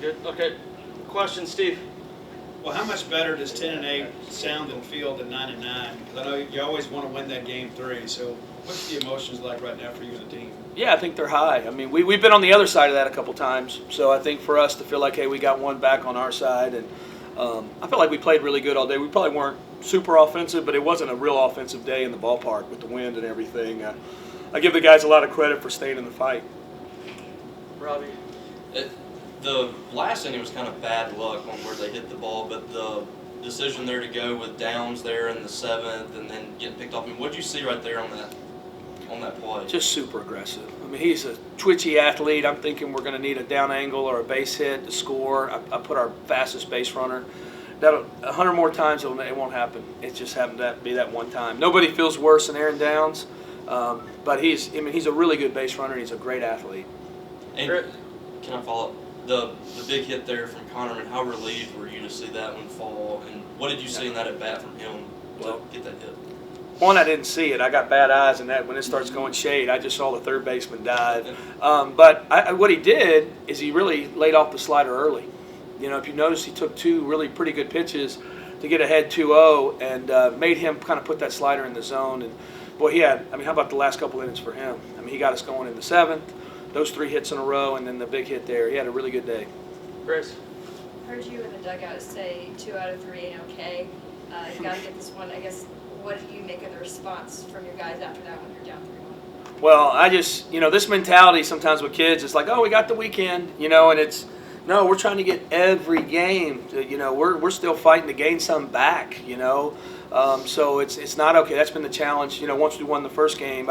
Good. Okay. Question, Steve. Well, how much better does 10-8 sound and feel than 9-9? Because I know you always want to win that game 3. So what's the emotions like right now for you and the team? Yeah, I think they're high. I mean, we've been on the other side of that a couple times. So I think for us to feel like, hey, we got one back on our side. And I feel like we played really good all day. We probably weren't super offensive, but it wasn't a real offensive day in the ballpark with the wind and everything. I give the guys a lot of credit for staying in the fight. Robbie. The last inning was kind of bad luck on where they hit the ball, but the decision there to go with Downs there in the 7th and then getting picked off. I mean, what did you see right there on that play? Just super aggressive. I mean, he's a twitchy athlete. I'm thinking we're going to need a down angle or a base hit to score. I put our fastest base runner. That'll 100 more times it won't happen. It just happened to be that one time. Nobody feels worse than Aaron Downs, but he's a really good base runner. And he's a great athlete. And can I follow up? The big hit there from Connor, and how relieved were you to see that one fall? And what did you see in that at bat from him to get that hit? One, I didn't see it. I got bad eyes, and that when it starts going shade, I just saw the third baseman dive. But what he did is he really laid off the slider early. You know, if you notice, he took 2 really pretty good pitches to get ahead 2-0 and made him kind of put that slider in the zone. And boy, how about the last couple innings for him? I mean, he got us going in the 7th. Those 3 hits in a row, and then the big hit there. He had a really good day. Grace. Heard you in the dugout say 2 out of 3 ain't okay. You got to get this one. I guess, what did you make of the response from your guys after that when you're down 3-1? Well, I just, this mentality sometimes with kids, it's like, oh, we got the weekend, and no, we're trying to get every game. We're still fighting to gain some back, So it's not okay. That's been the challenge. Once we won the first game,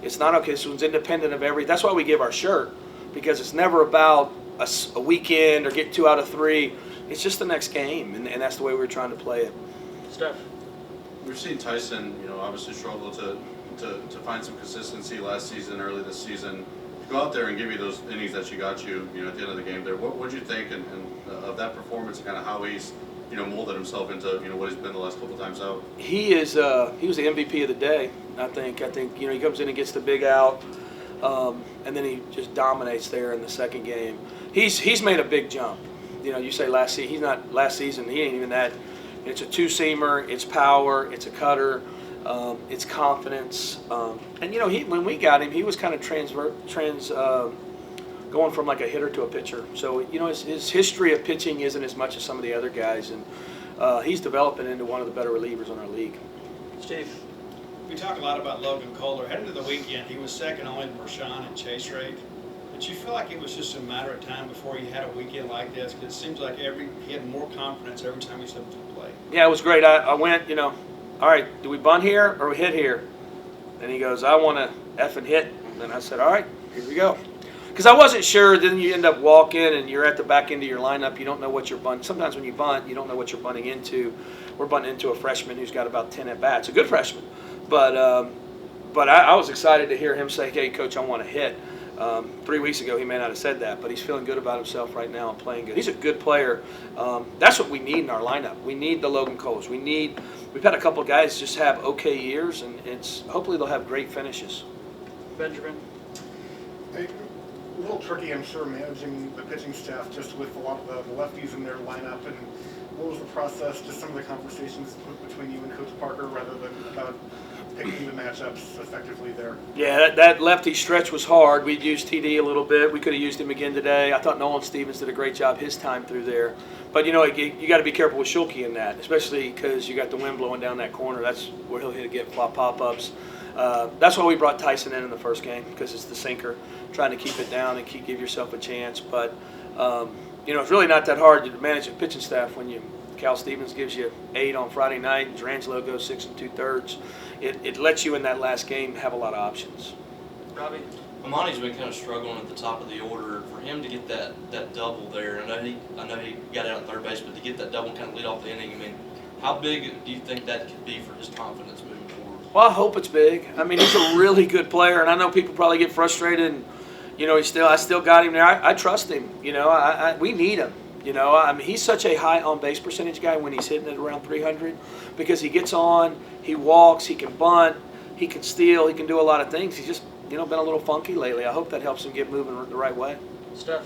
it's not okay. This one's independent of every. That's why we give our shirt, because it's never about a weekend or get 2 out of 3. It's just the next game, and that's the way we're trying to play it. Steph. We've seen Tyson, obviously struggle to find some consistency last season, early this season. Go out there and give you those innings that she got you, at the end of the game there. What did you think and of that performance and kind of how he's, molded himself into, what he's been the last couple times out? He was the MVP of the day. I think he comes in and gets the big out, and then he just dominates there in the second game. He's made a big jump. You say last season, he's not last season. He ain't even that. It's a 2-seamer. It's power. It's a cutter. It's confidence. And when we got him, he was kind of going from like a hitter to a pitcher. So his history of pitching isn't as much as some of the other guys, and he's developing into one of the better relievers in our league. Steve. We talk a lot about Logan Kohler. Heading to the weekend, he was second only to Marshawn in chase rate. But you feel like it was just a matter of time before he had a weekend like this? Because it seems like he had more confidence every time he stepped to the plate. Yeah, it was great. I went, all right, do we bunt here or we hit here? And he goes, I want to effing hit. And I said, all right, here we go. Because I wasn't sure. Then you end up walking and you're at the back end of your lineup. You don't know what you're bunting. Sometimes when you bunt, you don't know what you're bunting into. We're bunting into a freshman who's got about 10 at-bats. A good freshman. But I was excited to hear him say, hey, Coach, I want to hit. 3 weeks ago, he may not have said that, but he's feeling good about himself right now and playing good. He's a good player. That's what we need in our lineup. We need the Logan Coles. We've had a couple of guys just have okay years, and hopefully they'll have great finishes. Benjamin. Hey, a little tricky, I'm sure, managing the pitching staff just with a lot of the lefties in their lineup. And what was the process, just some of the conversations between you and Coach Parker rather than about picking the matchups effectively there? Yeah, that lefty stretch was hard. We'd used TD a little bit. We could have used him again today. I thought Nolan Stevens did a great job his time through there. But, you got to be careful with Schulke in that, especially because you got the wind blowing down that corner. That's where he'll hit get pop-ups. That's why we brought Tyson in the first game, because it's the sinker, trying to keep it down and give yourself a chance. But, it's really not that hard to manage a pitching staff when Cal Stevens gives you 8 on Friday night and Drangelo goes 6 2/3. It lets you in that last game have a lot of options. Robbie. Amani's been kind of struggling at the top of the order. For him to get that double there, I know he got out at third base, but to get that double and kind of lead off the inning, I mean, how big do you think that could be for his confidence moving forward? Well, I hope it's big. I mean, he's a really good player, and I know people probably get frustrated. And I still got him there. I trust him. We need him. He's such a high on-base percentage guy when he's hitting it around 300 because he gets on, he walks, he can bunt, he can steal, he can do a lot of things. He's just, been a little funky lately. I hope that helps him get moving the right way. Steph.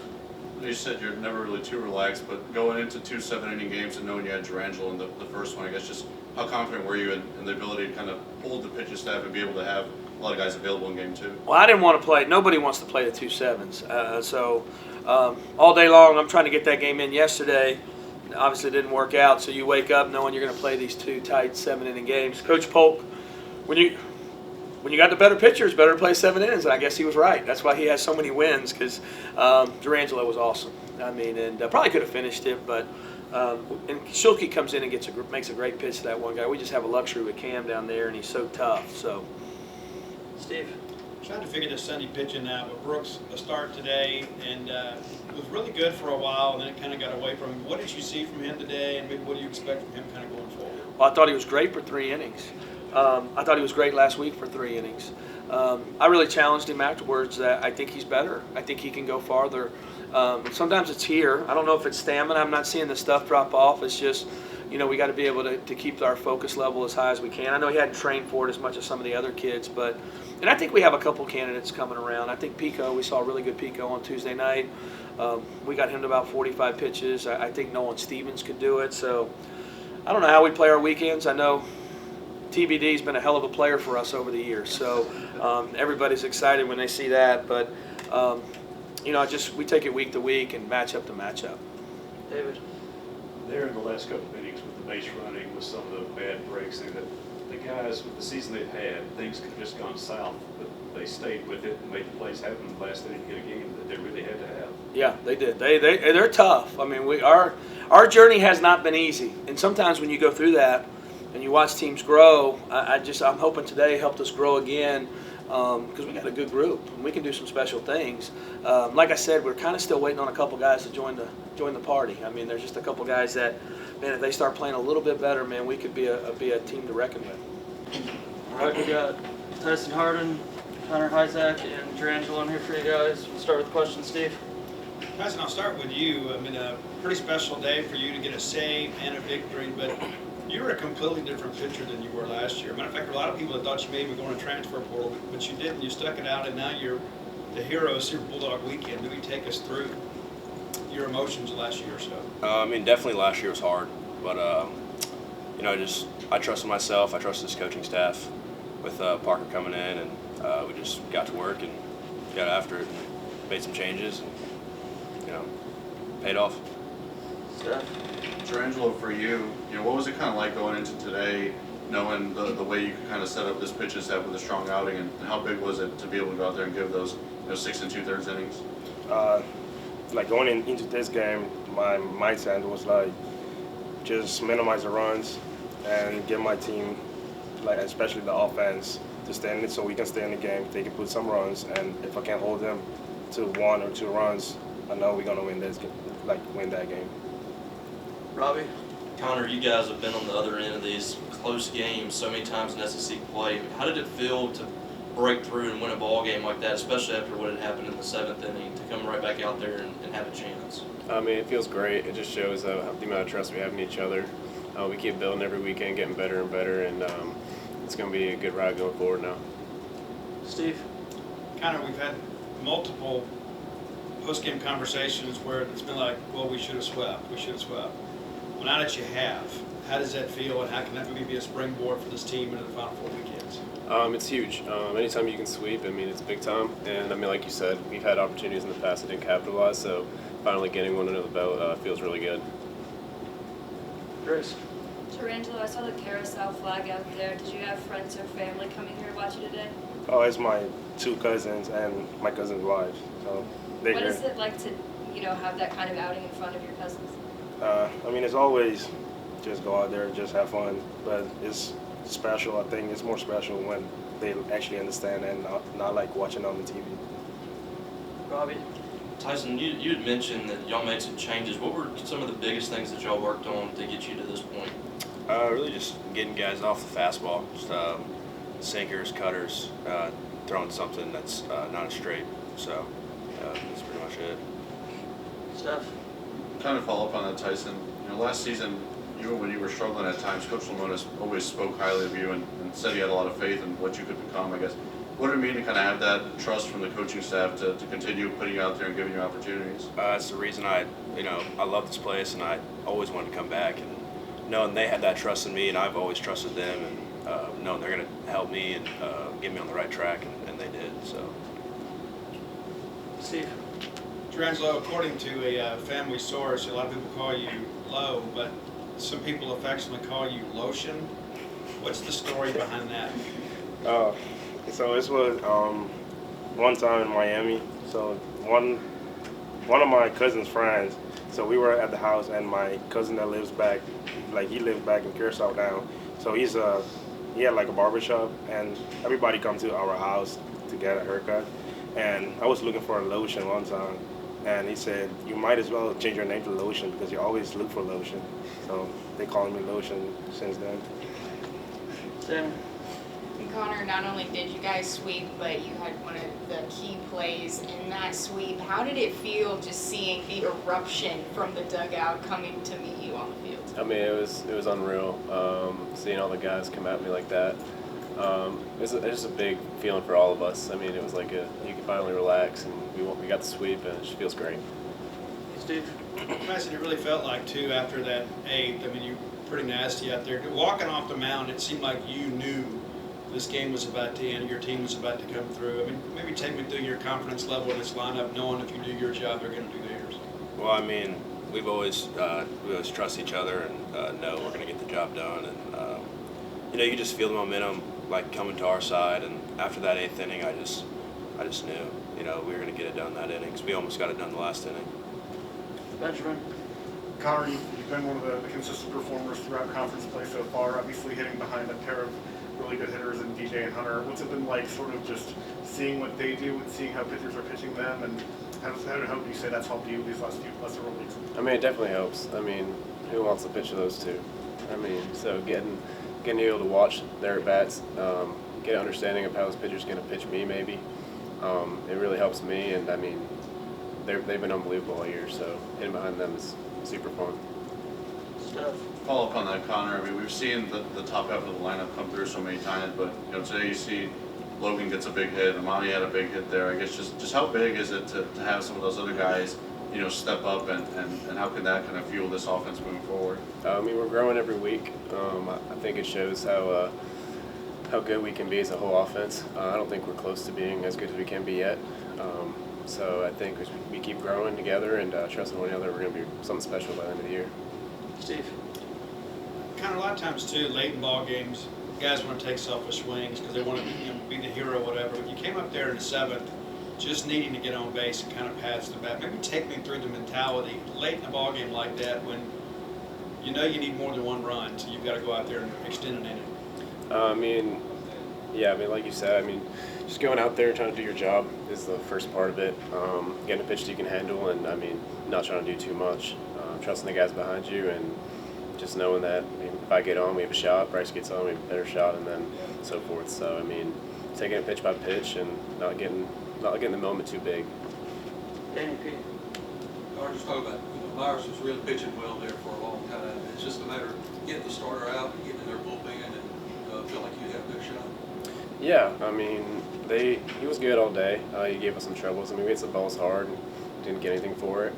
you said you're never really too relaxed, but going into 2 7-inning games and knowing you had Durangelo in the first one, I guess just how confident were you in the ability to kind of hold the pitching staff and be able to have a lot of guys available in game 2? Well, I didn't want to play. Nobody wants to play the 2 7s. All day long, I'm trying to get that game in yesterday. Obviously, it didn't work out. So you wake up knowing you're going to play these 2 tight 7-inning games. Coach Polk, when you got the better pitchers, better to play 7 innings, and I guess he was right. That's why he has so many wins, because Durangelo was awesome. I mean, and probably could have finished it, but and Schulke comes in and makes a great pitch to that one guy. We just have a luxury with Cam down there, and he's so tough. So, Steve. Trying to figure this Sunday pitching out, but Brooks, a start today, and it was really good for a while, and then it kind of got away from him. What did you see from him today, and maybe what do you expect from him kind of going forward? Well, I thought he was great for 3 innings. I thought he was great last week for 3 innings. I really challenged him afterwards that I think he's better. I think he can go farther. Sometimes it's here. I don't know if it's stamina. I'm not seeing the stuff drop off. It's just, we got to be able to keep our focus level as high as we can. I know he hadn't trained for it as much as some of the other kids, and I think we have a couple candidates coming around. I think Pico, we saw a really good Pico on Tuesday night. We got him to about 45 pitches. I think Nolan Stevens could do it. So I don't know how we play our weekends. I know TBD's been a hell of a player for us over the years. So everybody's excited when they see that. But, we take it week to week and matchup to matchup. David. There in the last couple of innings with the base running, with some of the bad breaks, that the guys with the season they've had, things could have just gone south, but they stayed with it and made the plays happen the last inning to get a game that they really had to have. Yeah, they did. They're tough. I mean, our journey has not been easy, and sometimes when you go through that and you watch teams grow, I'm hoping today helped us grow again. Because we got a good group and we can do some special things. Like I said, we're kind of still waiting on a couple guys to join the party. I mean, there's just a couple guys that, man, if they start playing a little bit better, man, we could be a team to reckon with. All right, we got Tyson Harden, Connor Hyzak, and Durangelo in here for you guys. We'll start with questions, Steve. Tyson, I'll start with you. I mean, a pretty special day for you to get a save and a victory, but you were a completely different pitcher than you were last year. Matter of fact, a lot of people that thought you may be going to transfer portal, but you didn't. You stuck it out, and now you're the hero of Super Bulldog Weekend. Maybe take us through your emotions last year or so. Definitely last year was hard, but I trusted myself. I trusted this coaching staff with Parker coming in, and we just got to work and got after it and made some changes, and paid off. Steph. Durangelo, for you, what was it kind of like going into today, knowing the way you could kind of set up this pitching staff with a strong outing, and how big was it to be able to go out there and give those 6 2/3 innings? Like going into this game, my mindset was like just minimize the runs and get my team, like especially the offense, to stay in it so we can stay in the game. They can put some runs, and if I can't hold them to 1 or 2 runs, I know we're gonna win win that game. Robbie. Connor, you guys have been on the other end of these close games so many times in SEC play. How did it feel to break through and win a ball game like that, especially after what had happened in the 7th inning, to come right back out there and have a chance? I mean, it feels great. It just shows the amount of trust we have in each other. We keep building every weekend, getting better and better, and it's going to be a good ride going forward now. Steve. Connor, we've had multiple post-game conversations where it's been like, well, we should have swept. Well, now that you have, how does that feel, and how can that maybe be a springboard for this team into the Final Four weekends? It's huge. Anytime you can sweep, I mean, it's big time. And, like you said, we've had opportunities in the past that didn't capitalize, so finally getting one under the belt feels really good. Grace. Durangelo, I saw the carousel flag out there. Did you have friends or family coming here to watch you today? Oh, it's my 2 cousins and my cousin's wives. So they're What here. is it like to, have that kind of outing in front of your cousins? It's always just go out there and just have fun, but it's special. I think it's more special when they actually understand and not like watching on the TV. Robbie. Tyson, you had mentioned that y'all made some changes. What were some of the biggest things that y'all worked on to get you to this point? Really just getting guys off the fastball, just sinkers, cutters, throwing something that's not a straight. So that's pretty much it. Steph. Kind of follow up on that, Tyson. Last season, even when you were struggling at times, Coach Lamonis always spoke highly of you and said he had a lot of faith in what you could become. I guess, What did it mean to kind of have that trust from the coaching staff to continue putting you out there and giving you opportunities? That's the reason I love this place, and I always wanted to come back. And knowing they had that trust in me, and I've always trusted them, and knowing they're going to help me and get me on the right track, and they did. So. Steve. Drangelo, according to a family source, a lot of people call you Low, but some people affectionately call you Lotion. What's the story behind that? So this was one time in Miami. So one of my cousin's friends. So we were at the house, and my cousin that lives back, he lives back in Curacao now. So he had like a barbershop, and everybody come to our house to get a haircut. And I was looking for a Lotion one time, and he said, "You might as well change your name to Lotion because you always look for Lotion." So they call me Lotion since then. Sammy. And Connor, not only did you guys sweep, but you had one of the key plays in that sweep. How did it feel just seeing the eruption from the dugout coming to meet you on the field? I mean, it was unreal. Seeing all the guys come at me like that. It's just a big feeling for all of us. I mean, it was like you can finally relax, and we got the sweep, and it just feels great. Steve. Mason, it really felt like, too, after that 8th, I mean, you were pretty nasty out there. Walking off the mound, it seemed like you knew this game was about to end, your team was about to come through. I mean, maybe take me through your confidence level in this lineup, knowing if you do your job, they're going to do theirs. Well, I mean, we always trust each other and know we're going to get the job done. And you just feel the momentum coming to our side. And after that 8th inning, I just knew we were going to get it done that inning because we almost got it done the last inning. Benjamin. Connor, you've been one of the consistent performers throughout conference play so far, obviously hitting behind a pair of really good hitters in DJ and Hunter. What's it been like sort of just seeing what they do and seeing how pitchers are pitching them, and how do you say that's helped you these last several weeks? I mean, it definitely helps. I mean, who wants to pitch to those two? I mean, so getting able to watch their at-bats, get an understanding of how this pitcher's going to pitch me maybe, it really helps me, and I mean, they've been unbelievable all year, so hitting behind them is super fun. Follow up on that, Connor. I mean, we've seen the top half of the lineup come through so many times, but today you see Logan gets a big hit, Amani had a big hit there. I guess just how big is it to have some of those other guys, step up, and how can that kind of fuel this offense moving forward? I mean, we're growing every week. I think it shows how good we can be as a whole offense. I don't think we're close to being as good as we can be yet. So I think as we keep growing together and trusting one another, we're going to be something special by the end of the year. Steve. Kind of a lot of times, too, late in ball games, guys want to take selfish swings because they want to be the hero or whatever. But you came up there in the 7th just needing to get on base and kind of pass the bat. Maybe take me through the mentality late in a ball game like that when you need more than one run, so you've got to go out there and extend an inning. Like you said, just going out there and trying to do your job is the first part of it. Getting a pitch that you can handle, and not trying to do too much. Trusting the guys behind you, and just knowing that if I get on, we have a shot. Bryce gets on, we have a better shot, and then so forth. So taking it pitch by pitch and not getting the moment too big. Danny P. I was just talking about Myers was really pitching well there for a long time. It's just a matter of getting the starter out and getting in their bullpen and feel like you have a good shot. Yeah, he was good all day. He gave us some troubles. We hit some balls hard and didn't get anything for it.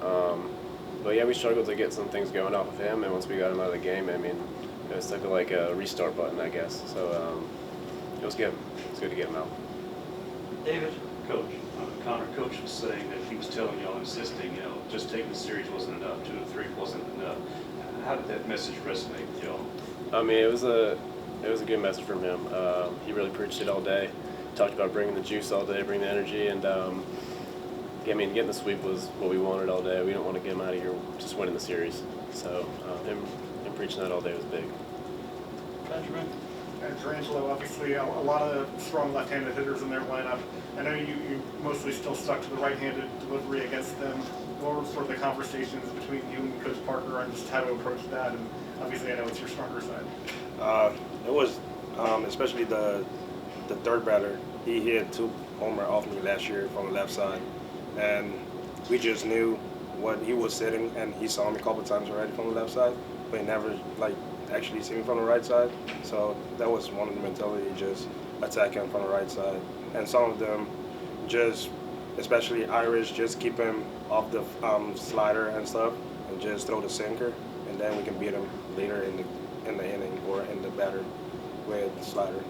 But yeah, we struggled to get some things going off of him, and once we got him out of the game, it was like a restart button, I guess. So it was good. It's good to get him out. David. Coach, Connor, Coach was saying that he was telling y'all, insisting, just taking the series wasn't enough, 2 to 3 wasn't enough. How did that message resonate with y'all? It was a good message from him. He really preached it all day. Talked about bringing the juice all day, bringing the energy, and getting the sweep was what we wanted all day. We didn't want to get him out of here just winning the series. So him preaching that all day was big. Benjamin. And Drangelo, obviously a lot of strong left-handed hitters in their lineup. I know you mostly still stuck to the right-handed delivery against them. What were sort of the conversations between you and Coach Parker on just how to approach that? And obviously I know it's your stronger side. It was especially the third batter. He hit 2 homer off me last year from the left side, and we just knew what he was sitting, and he saw me a couple times already from the left side, but he never actually seen me from the right side. So that was one of the mentality, just attacking from the right side. And some of them just, especially Irish, just keep him off the slider and stuff and just throw the sinker, and then we can beat him later in the inning or in the batter with slider.